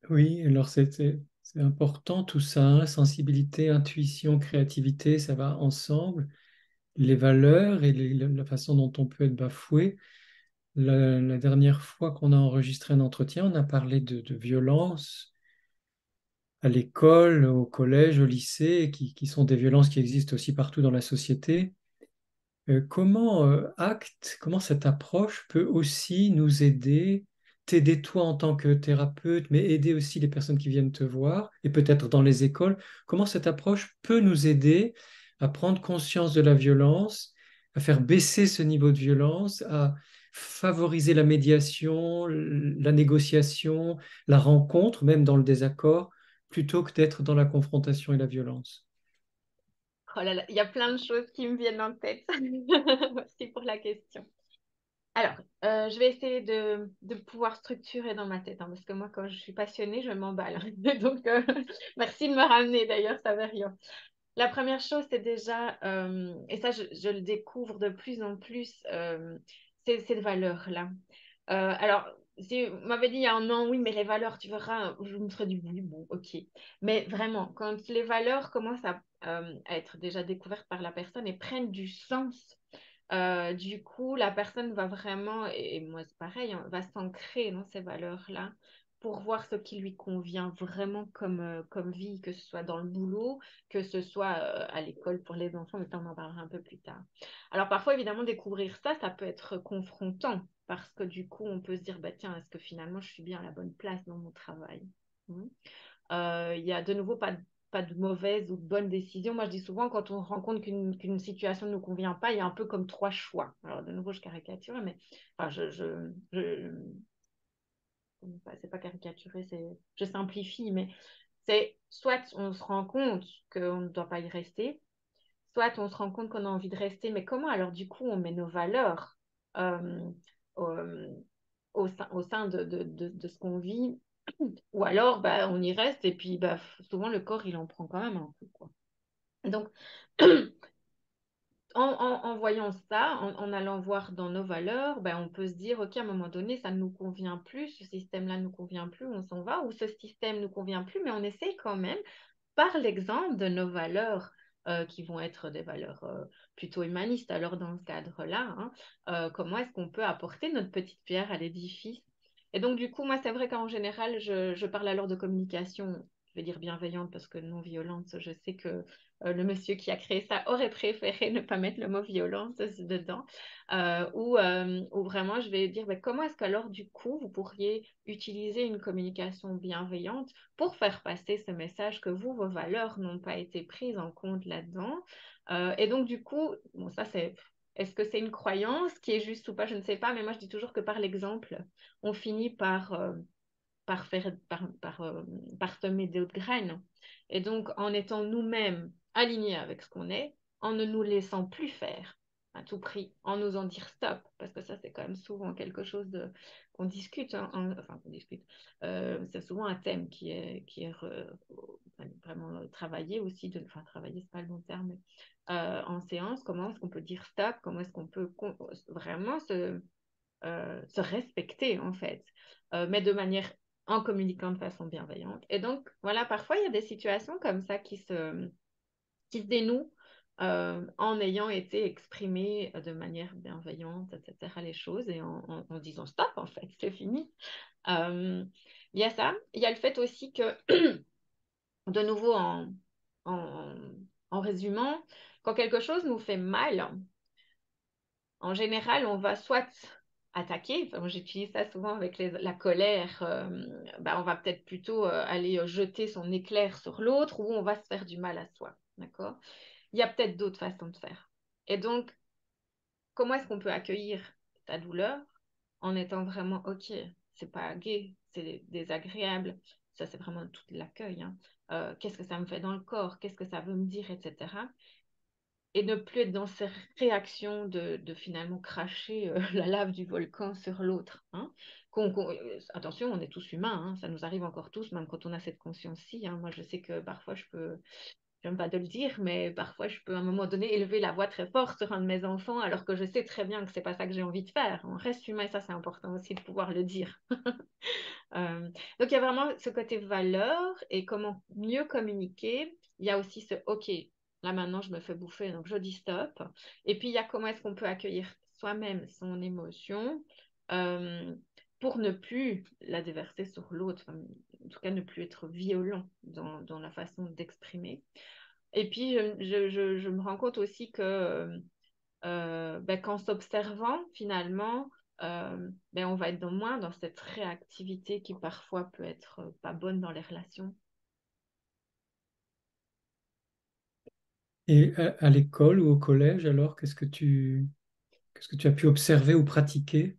Oui, alors c'est important tout ça, hein, sensibilité, intuition, créativité, ça va ensemble. Les valeurs et la façon dont on peut être bafoué. La dernière fois qu'on a enregistré un entretien, on a parlé de violence à l'école, au collège, au lycée, qui sont des violences qui existent aussi partout dans la société. Comment ACT, comment cette approche peut aussi nous aider, t'aider toi en tant que thérapeute, mais aider aussi les personnes qui viennent te voir, et peut-être dans les écoles, comment cette approche peut nous aider à prendre conscience de la violence, à faire baisser ce niveau de violence, à favoriser la médiation, la négociation, la rencontre, même dans le désaccord, plutôt que d'être dans la confrontation et la violence. Oh là là, il y a plein de choses qui me viennent en tête. Merci pour la question. Alors, je vais essayer de pouvoir structurer dans ma tête, hein, parce que moi, quand je suis passionnée, je m'emballe. Donc, merci de me ramener d'ailleurs, ça va rien. La première chose, c'est déjà, et ça, je le découvre de plus en plus, c'est cette valeur-là. Alors, si vous m'avez dit il y a un an, oui, mais les valeurs, tu verras, je me serais dit oui, bon, ok. Mais vraiment, quand les valeurs commencent à être déjà découvertes par la personne et prennent du sens, du coup, la personne va vraiment, et moi c'est pareil, hein, va s'ancrer dans ces valeurs-là pour voir ce qui lui convient vraiment comme vie, que ce soit dans le boulot, que ce soit à l'école pour les enfants, mais ça on en parlera un peu plus tard. Alors parfois, évidemment, découvrir ça, ça peut être confrontant, parce que du coup, on peut se dire, bah, tiens, est-ce que finalement je suis bien à la bonne place dans mon travail? Mhm. Il y a de nouveau pas de mauvaise ou de bonne décision. Moi, je dis souvent, quand on se rend compte qu'une situation ne nous convient pas, il y a un peu comme trois choix. Alors, de nouveau, je caricature, mais enfin, c'est pas caricaturer, je simplifie, mais c'est soit on se rend compte qu'on ne doit pas y rester, soit on se rend compte qu'on a envie de rester, mais comment alors du coup on met nos valeurs euh, au, au sein de ce qu'on vit, ou alors bah, on y reste et puis bah, souvent le corps il en prend quand même un peu, quoi. Donc en voyant ça, en allant voir dans nos valeurs, ben, on peut se dire, OK, à un moment donné, ça ne nous convient plus, ce système-là ne nous convient plus, on s'en va, ou ce système ne nous convient plus, mais on essaye quand même, par l'exemple de nos valeurs, qui vont être des valeurs plutôt humanistes, alors dans ce cadre-là, hein, comment est-ce qu'on peut apporter notre petite pierre à l'édifice? Et donc, du coup, moi, c'est vrai qu'en général, je parle alors de communication, je vais dire bienveillante parce que non violente, je sais que le monsieur qui a créé ça aurait préféré ne pas mettre le mot violence dedans. Ou vraiment, je vais dire, ben, comment est-ce qu'alors, du coup, vous pourriez utiliser une communication bienveillante pour faire passer ce message que vous, vos valeurs n'ont pas été prises en compte là-dedans. Et donc, du coup, bon, ça, c'est... Est-ce que c'est une croyance qui est juste ou pas? Je ne sais pas, mais moi, je dis toujours que par l'exemple, on finit par faire, par semer d'autres graines. Et donc, en étant nous-mêmes alignés avec ce qu'on est, en ne nous laissant plus faire à tout prix, en osant dire stop, parce que ça, c'est quand même souvent quelque chose qu'on discute, hein, enfin, qu'on discute. C'est souvent un thème qui est vraiment travailler aussi, enfin travailler, c'est pas le bon terme, mais en séance, comment est-ce qu'on peut dire stop, comment est-ce qu'on peut vraiment se respecter en fait, mais de manière en communiquant de façon bienveillante. Et donc, voilà, parfois il y a des situations comme ça qui se dénouent en ayant été exprimées de manière bienveillante, etc., les choses, et en disant stop, en fait, c'est fini. Euh, il y a ça. Il y a le fait aussi que, de nouveau, en, en résumant, quand quelque chose nous fait mal, en général, on va soit attaquer, enfin, moi j'utilise ça souvent avec la colère, on va peut-être plutôt aller jeter son éclair sur l'autre ou on va se faire du mal à soi, d'accord? Il y a peut-être d'autres façons de faire. Et donc, comment est-ce qu'on peut accueillir ta douleur en étant vraiment OK, c'est pas gai, c'est désagréable, ça c'est vraiment tout l'accueil, hein. Qu'est-ce que ça me fait dans le corps, qu'est-ce que ça veut me dire, etc. Et ne plus être dans ces réactions de finalement cracher la lave du volcan sur l'autre, hein. Attention, on est tous humains, hein, ça nous arrive encore tous, même quand on a cette conscience-ci, hein. Moi, je sais que parfois, j'aime pas de le dire, mais parfois, je peux à un moment donné élever la voix très fort sur un de mes enfants, alors que je sais très bien que c'est pas ça que j'ai envie de faire. On reste humain, et ça, c'est important aussi de pouvoir le dire. Donc, il y a vraiment ce côté valeur et comment mieux communiquer. Il y a aussi ce OK, là maintenant je me fais bouffer, donc je dis stop. Et puis, il y a comment est-ce qu'on peut accueillir soi-même son émotion euh, pour ne plus la déverser sur l'autre, enfin, en tout cas ne plus être violent dans la façon d'exprimer. Et puis, je me rends compte aussi que qu'en s'observant, finalement, on va être moins dans cette réactivité qui parfois peut être pas bonne dans les relations. Et à l'école ou au collège, alors, qu'est-ce que tu as pu observer ou pratiquer?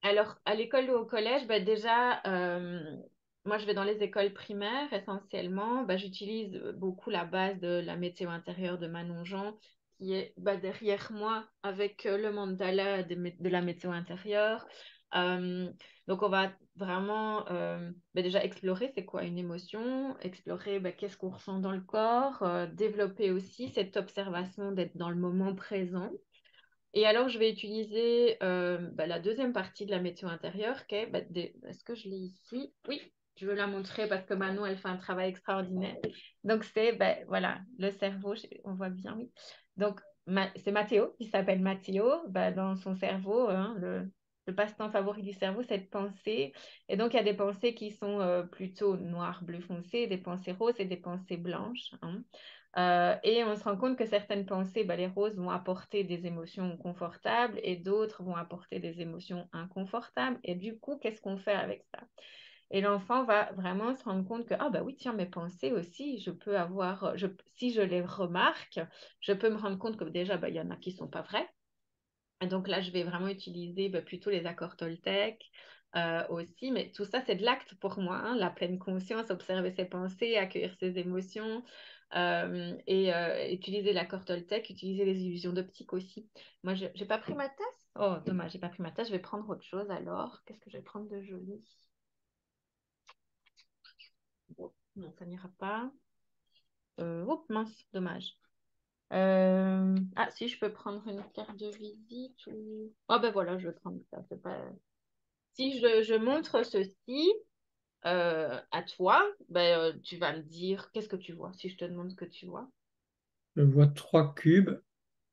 Alors, à l'école ou au collège, déjà, moi, je vais dans les écoles primaires essentiellement. J'utilise beaucoup la base de la météo intérieure de Manon Jean, qui est derrière moi avec le mandala de la météo intérieure. Euh, donc, on va vraiment déjà explorer c'est quoi une émotion, explorer qu'est-ce qu'on ressent dans le corps, développer aussi cette observation d'être dans le moment présent. Et alors, je vais utiliser la deuxième partie de la météo intérieure, qui est, est-ce que je l'ai ici? Oui, je veux la montrer parce que Manon, elle fait un travail extraordinaire. Donc, c'est, voilà, le cerveau, on voit bien, oui. Donc, c'est Mathéo, il s'appelle Mathéo. Dans son cerveau, hein, le passe-temps favori du cerveau, c'est de penser. Et donc, il y a des pensées qui sont plutôt noires, bleu foncé, des pensées roses et des pensées blanches, hein. Et on se rend compte que certaines pensées, les roses vont apporter des émotions confortables et d'autres vont apporter des émotions inconfortables. Et du coup, qu'est-ce qu'on fait avec ça? Et l'enfant va vraiment se rendre compte que, ah oui, tiens, mes pensées aussi, je peux avoir, si je les remarque, je peux me rendre compte que déjà, il y en a qui ne sont pas vraies. Et donc là, je vais vraiment utiliser plutôt les accords Toltec aussi, mais tout ça, c'est de l'acte pour moi, hein, la pleine conscience, observer ses pensées, accueillir ses émotions, utiliser l'accord Toltec, utiliser les illusions d'optique aussi. Moi, je n'ai pas pris ma tasse. Oh, dommage, j'ai pas pris ma tasse, je vais prendre autre chose alors. Qu'est-ce que je vais prendre de joli? Oh, non, ça n'ira pas. Oh, mince, dommage. Ah, si, je peux prendre une carte de visite ou... Oh, voilà, je vais prendre ça, c'est pas... Si je montre ceci à toi, tu vas me dire qu'est-ce que tu vois, si je te demande ce que tu vois. Je vois trois cubes,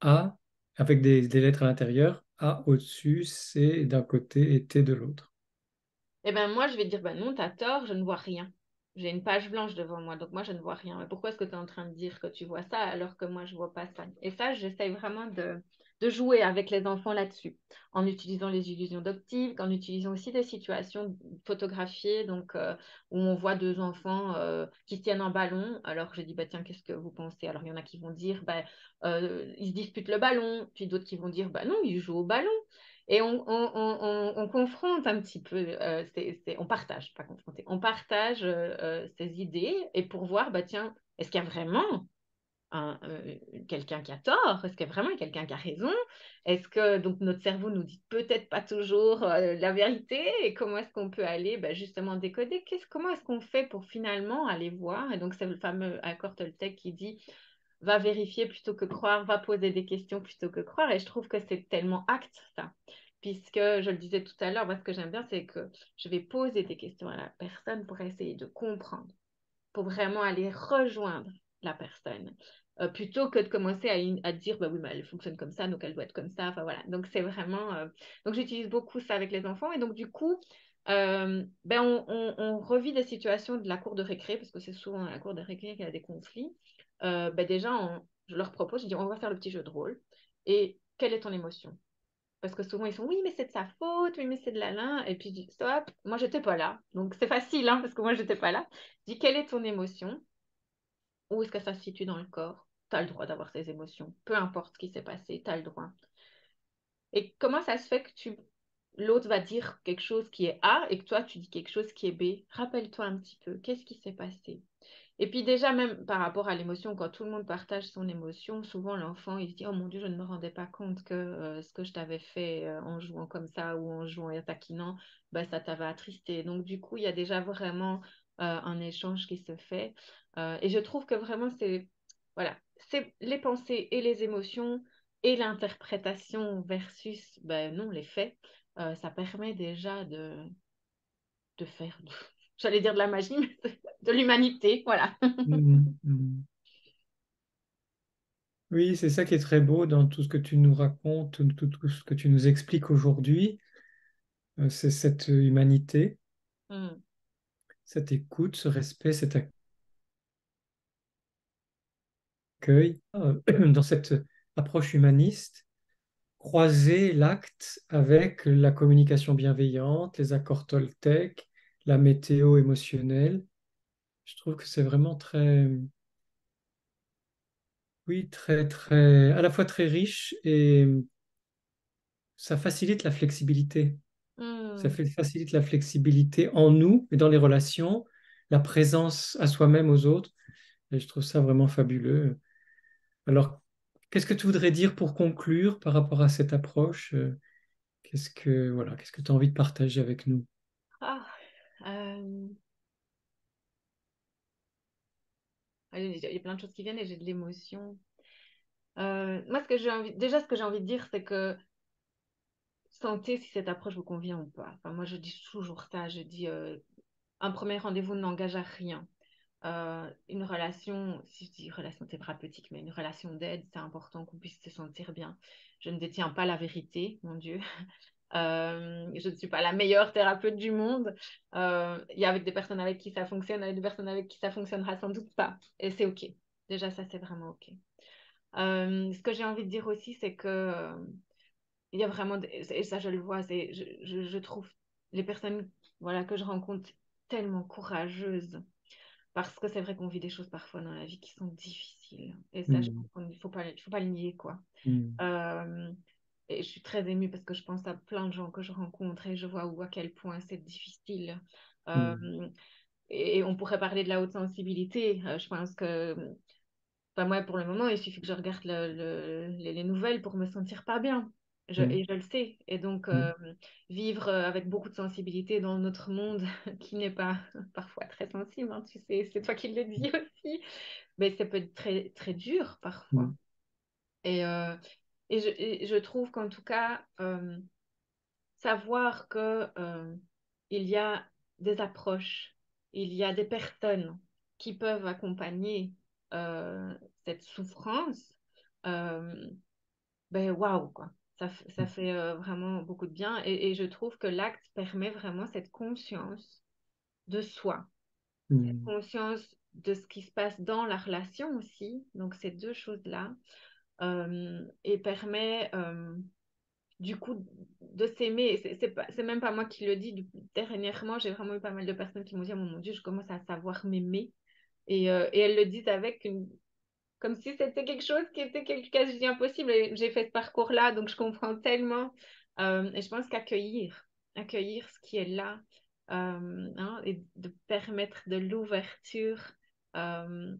A, avec des lettres à l'intérieur, A au-dessus, C d'un côté et T de l'autre. Eh bien, moi, je vais dire, non, t'as tort, je ne vois rien. J'ai une page blanche devant moi, donc moi, je ne vois rien. Mais pourquoi est-ce que tu es en train de dire que tu vois ça alors que moi, je ne vois pas ça? Et ça, j'essaye vraiment de jouer avec les enfants là-dessus, en utilisant les illusions d'optique, en utilisant aussi des situations photographiées, donc où on voit deux enfants qui tiennent un ballon. Alors, je dis, tiens, qu'est-ce que vous pensez? Alors, il y en a qui vont dire, ils se disputent le ballon, puis d'autres qui vont dire, non, ils jouent au ballon. Et on confronte un petit peu, on partage, pas confronter, on partage ces idées et pour voir, tiens, est-ce qu'il y a vraiment quelqu'un qui a tort? Est-ce que vraiment quelqu'un qui a raison? Est-ce que donc notre cerveau nous dit peut-être pas toujours la vérité? Et comment est-ce qu'on peut aller justement décoder? Comment est-ce qu'on fait pour finalement aller voir? Et donc c'est le fameux accord Toltec qui dit va vérifier plutôt que croire, va poser des questions plutôt que croire. Et je trouve que c'est tellement acte ça. Puisque je le disais tout à l'heure, moi ce que j'aime bien, c'est que je vais poser des questions à la personne pour essayer de comprendre, pour vraiment aller rejoindre la personne, plutôt que de commencer à dire, bah oui, mais elle fonctionne comme ça, donc elle doit être comme ça. Enfin voilà, donc c'est vraiment... Donc j'utilise beaucoup ça avec les enfants, et donc du coup, on revit des situations de la cour de récré, parce que c'est souvent à la cour de récré qu'il y a des conflits. Déjà, je leur propose, je dis, on va faire le petit jeu de rôle, et quelle est ton émotion? Parce que souvent, ils sont, oui, mais c'est de sa faute, oui, mais c'est de la l'un. Et puis, je dis, stop, moi, j'étais pas là. Donc, c'est facile, hein, parce que moi, j'étais pas là. Je dis, quelle est ton émotion? Où est-ce que ça se situe dans le corps? Tu as le droit d'avoir ces émotions. Peu importe ce qui s'est passé, tu as le droit. Et comment ça se fait que l'autre va dire quelque chose qui est A et que toi, tu dis quelque chose qui est B? Rappelle-toi un petit peu, qu'est-ce qui s'est passé? Et puis déjà, même par rapport à l'émotion, quand tout le monde partage son émotion, souvent l'enfant, il se dit, oh mon Dieu, je ne me rendais pas compte que ce que je t'avais fait en jouant comme ça ou en jouant et taquinant, ça t'avait attristé. Donc du coup, il y a déjà vraiment un échange qui se fait. Et je trouve que vraiment, voilà, c'est les pensées et les émotions et l'interprétation versus, non, les faits. Ça permet déjà de faire, j'allais dire de la magie, mais de l'humanité, voilà. Mhm. Mhm. Oui, c'est ça qui est très beau dans tout ce que tu nous racontes, tout ce que tu nous expliques aujourd'hui. C'est cette humanité, Mm, cette écoute, ce respect, cet accueil. Dans cette approche humaniste, croiser l'acte avec la communication bienveillante, les accords Toltec, la météo émotionnelle. Je trouve que c'est vraiment très, oui, très, à la fois très riche et ça facilite la flexibilité. mm. Facilite la flexibilité en nous et dans les relations, la présence à soi-même, aux autres. Et je trouve ça vraiment fabuleux. Alors, qu'est-ce que tu voudrais dire pour conclure par rapport à cette approche? Qu'est-ce que tu as envie de partager avec nous? Ah, euh, il y a plein de choses qui viennent et j'ai de l'émotion. Moi, ce que j'ai envie de dire, c'est que sentez si cette approche vous convient ou pas. Enfin, moi, je dis toujours ça. Je dis, un premier rendez-vous n'engage à rien. Une relation, si je dis relation thérapeutique, mais une relation d'aide, c'est important qu'on puisse se sentir bien. Je ne détiens pas la vérité, mon Dieu. Je ne suis pas la meilleure thérapeute du monde. Il y a avec des personnes avec qui ça fonctionne, avec des personnes avec qui ça fonctionnera sans doute pas. Et c'est OK. Déjà, ça, c'est vraiment OK. Ce que j'ai envie de dire aussi, c'est que il y a vraiment, et ça, je le vois, je trouve les personnes voilà, que je rencontre tellement courageuses. Parce que c'est vrai qu'on vit des choses parfois dans la vie qui sont difficiles. Et ça, je pense Hmm, il faut pas le nier, quoi. hmm, Euh, et je suis très émue parce que je pense à plein de gens que je rencontre et je vois où à quel point c'est difficile. Euh, hmm, et on pourrait parler de la haute sensibilité. Je pense que, enfin, moi, pour le moment, il suffit que je regarde les nouvelles pour me sentir pas bien. hmm, Et je le sais. Et donc, hmm, vivre avec beaucoup de sensibilité dans notre monde qui n'est pas parfois très sensible, hein, tu sais, c'est toi qui le dis aussi, mais ça peut être très, très dur parfois. hmm, Et, et je trouve qu'en tout cas, savoir que il y a des approches, il y a des personnes qui peuvent accompagner euh, cette souffrance, euh, waouh, quoi. Ça fait vraiment beaucoup de bien. Et je trouve que l'acte permet vraiment cette conscience de soi, cette hmm, conscience de ce qui se passe dans la relation aussi. Donc, ces deux choses-là. Et permet du coup de s'aimer. C'est même pas moi qui le dis. Dernièrement, j'ai vraiment eu pas mal de personnes qui m'ont dit, oh mon Dieu, je commence à savoir m'aimer. Et elles le disent avec comme si c'était quelque chose qui était quasi impossible. Et j'ai fait ce parcours-là, donc je comprends tellement. Et je pense accueillir ce qui est là, hein, et de permettre de l'ouverture. euh,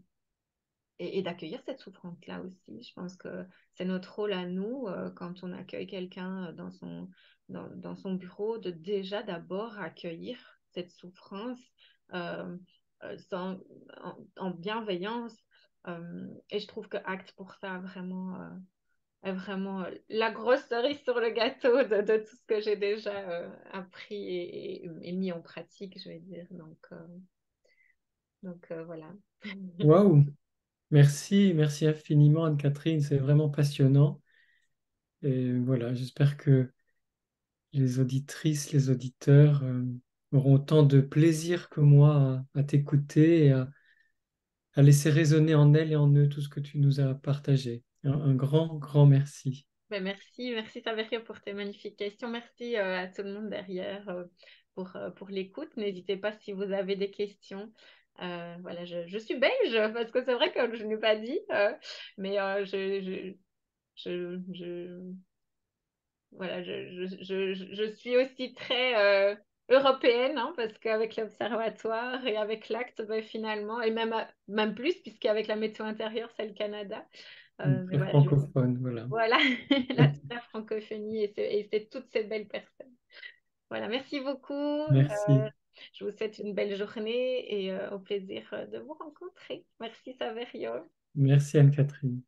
et d'accueillir cette souffrance-là aussi. Je pense que c'est notre rôle à nous, quand on accueille quelqu'un dans son bureau, de déjà d'abord accueillir cette souffrance euh, en bienveillance. Et je trouve que Acte pour ça est vraiment la grosse cerise sur le gâteau de tout ce que j'ai déjà appris et mis en pratique, je vais dire. Donc voilà. Waouh! Merci, merci infiniment Anne-Catherine, c'est vraiment passionnant. Et voilà, j'espère que les auditrices, les auditeurs auront autant de plaisir que moi à t'écouter et à laisser résonner en elles et en eux tout ce que tu nous as partagé. Un grand, grand merci. Ben merci Saverio pour tes magnifiques questions. Merci à tout le monde derrière pour l'écoute. N'hésitez pas si vous avez des questions. Voilà, je suis belge parce que c'est vrai que je n'ai pas dit, mais je, voilà, je suis aussi très européenne, hein, parce qu'avec l'Observatoire et avec l'Acte, ben, finalement, et même plus, puisqu'avec la météo intérieure, c'est le Canada. Mais Très voilà, francophone, voilà. voilà, la francophonie et c'est toutes ces belles personnes. Voilà, merci beaucoup. Merci. Je vous souhaite une belle journée et au plaisir de vous rencontrer. Merci Saverio. Merci Anne-Catherine.